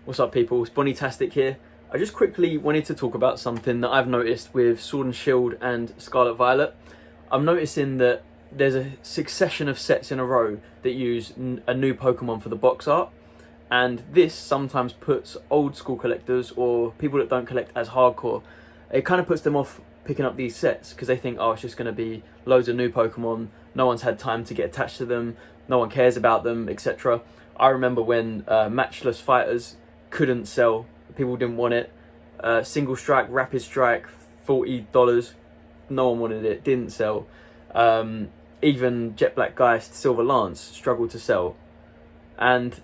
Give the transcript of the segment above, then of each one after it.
What's up, people? It's Bonnie-tastic here. I just quickly wanted to talk about something that I've noticed with Sword and Shield and Scarlet Violet. I'm noticing that there's a succession of sets in a row that use a new Pokemon for the box art, and this sometimes puts old school collectors or people that don't collect as hardcore, it kind of puts them off picking up these sets because they think, oh, it's just going to be loads of new Pokemon, no one's had time to get attached to them, no one cares about them, etc. I remember when matchless fighters couldn't sell, people didn't want it. Single strike, rapid strike, $40, no one wanted it, didn't sell. Even Jet Black Geist, Silver Lance struggled to sell. And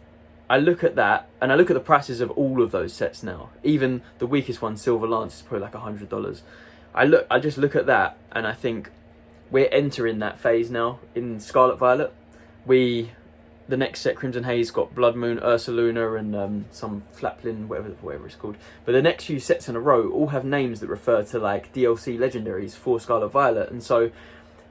I look at that, and I look at the prices of all of those sets now. Even the weakest one, Silver Lance, is probably like $100. I just look at that, and I think we're entering that phase now in Scarlet Violet. The next set, Crimson Haze, got Blood Moon, Ursaluna, and some Flaplin, whatever it's called. But the next few sets in a row all have names that refer to like DLC legendaries for Scarlet Violet. And so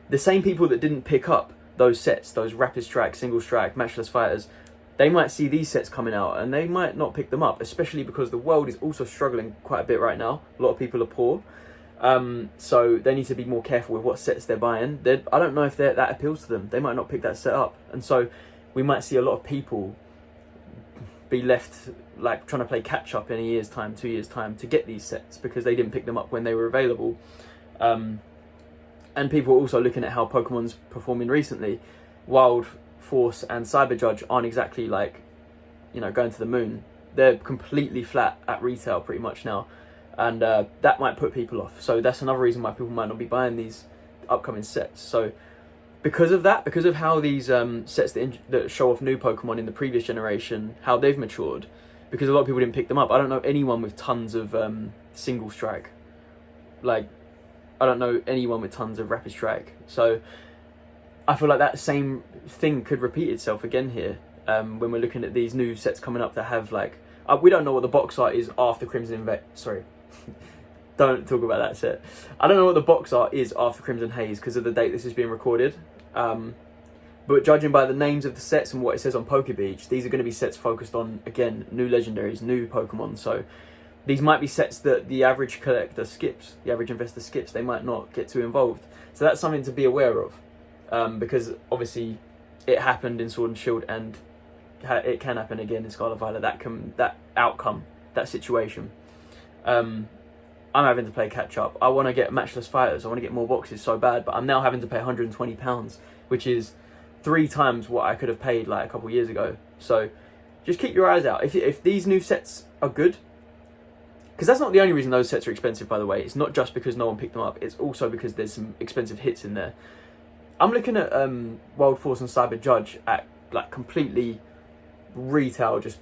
the same people that didn't pick up those sets, those Rapid Strike, Single Strike, Matchless Fighters, they might see these sets coming out and they might not pick them up, especially because the world is also struggling quite a bit right now. A lot of people are poor. So they need to be more careful with what sets they're buying. I don't know if that appeals to them. They might not pick that set up. And so we might see a lot of people be left like trying to play catch up in a year's time, 2 years time to get these sets because they didn't pick them up when they were available. And people are also looking at how Pokemon's performing recently. Wild Force and Cyber Judge aren't exactly like, you know, going to the moon. They're completely flat at retail pretty much now. And that might put people off. So that's another reason why people might not be buying these upcoming sets. So because of that, because of how these sets that show off new Pokemon in the previous generation, how they've matured, because a lot of people didn't pick them up. I don't know anyone with tons of Single Strike. Like, I don't know anyone with tons of Rapid Strike. So I feel like that same thing could repeat itself again here when we're looking at these new sets coming up that have like... we don't know what the box art is after Crimson Sorry. Don't talk about that set. I don't know what the box art is after Crimson Haze because of the date this is being recorded. But judging by the names of the sets and what it says on PokeBeach, these are going to be sets focused on, again, new legendaries, new Pokemon. So these might be sets that the average collector skips, the average investor skips. They might not get too involved. So that's something to be aware of because obviously it happened in Sword and Shield and it can happen again in Scarlet Violet. That outcome, that situation. I'm having to play catch up. I want to get Matchless Fighters. I want to get more boxes so bad, but I'm now having to pay £120, which is 3 times what I could have paid like a couple years ago. So just keep your eyes out. If these new sets are good, because that's not the only reason those sets are expensive, by the way. It's not just because no one picked them up. It's also because there's some expensive hits in there. I'm looking at Wild Force and Cyber Judge at like completely retail, just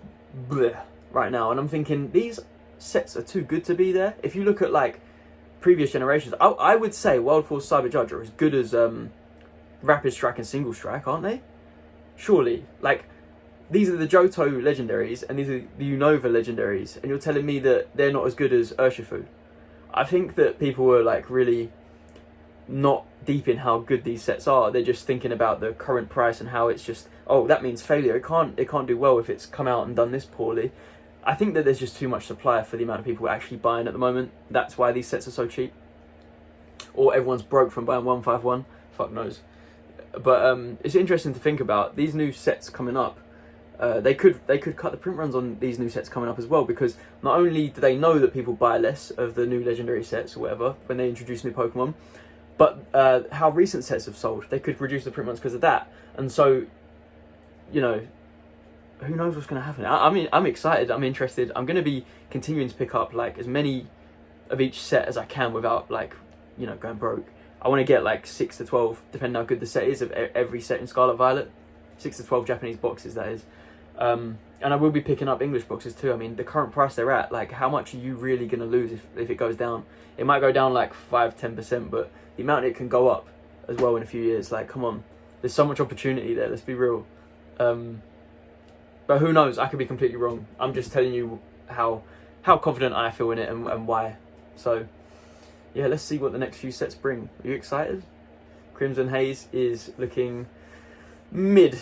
bleh, right now, and I'm thinking these sets are too good to be there. If you look at like previous generations, I would say Wild Force, Cyber Judge are as good as Rapid Strike and Single Strike, aren't they? Surely. Like, these are the Johto legendaries and these are the Unova legendaries, and you're telling me that they're not as good as Urshifu. I think that people are like really not deep in how good these sets are. They're just thinking about the current price and how it's just, oh, that means failure. It can't do well if it's come out and done this poorly. I think that there's just too much supply for the amount of people actually buying at the moment. That's why these sets are so cheap. Or everyone's broke from buying 151. Fuck knows. But it's interesting to think about these new sets coming up. They could cut the print runs on these new sets coming up as well, because not only do they know that people buy less of the new legendary sets or whatever when they introduce new Pokemon, but how recent sets have sold. They could reduce the print runs because of that. And so, you know, who knows what's going to happen. I mean, I'm excited, I'm interested. I'm going to be continuing to pick up like as many of each set as I can without like, you know, going broke. I want to get like 6 to 12, depending on how good the set is, of every set in Scarlet Violet. 6 to 12 Japanese boxes, that is. And I will be picking up English boxes too. I mean, the current price they're at, like, how much are you really going to lose if it goes down? It might go down like 5-10%, but the amount it can go up as well in a few years, like, come on. There's so much opportunity there, let's be real. But who knows, I could be completely wrong. I'm just telling you how confident I feel in it and why. So, yeah, let's see what the next few sets bring. Are you excited? Crimson Haze is looking mid.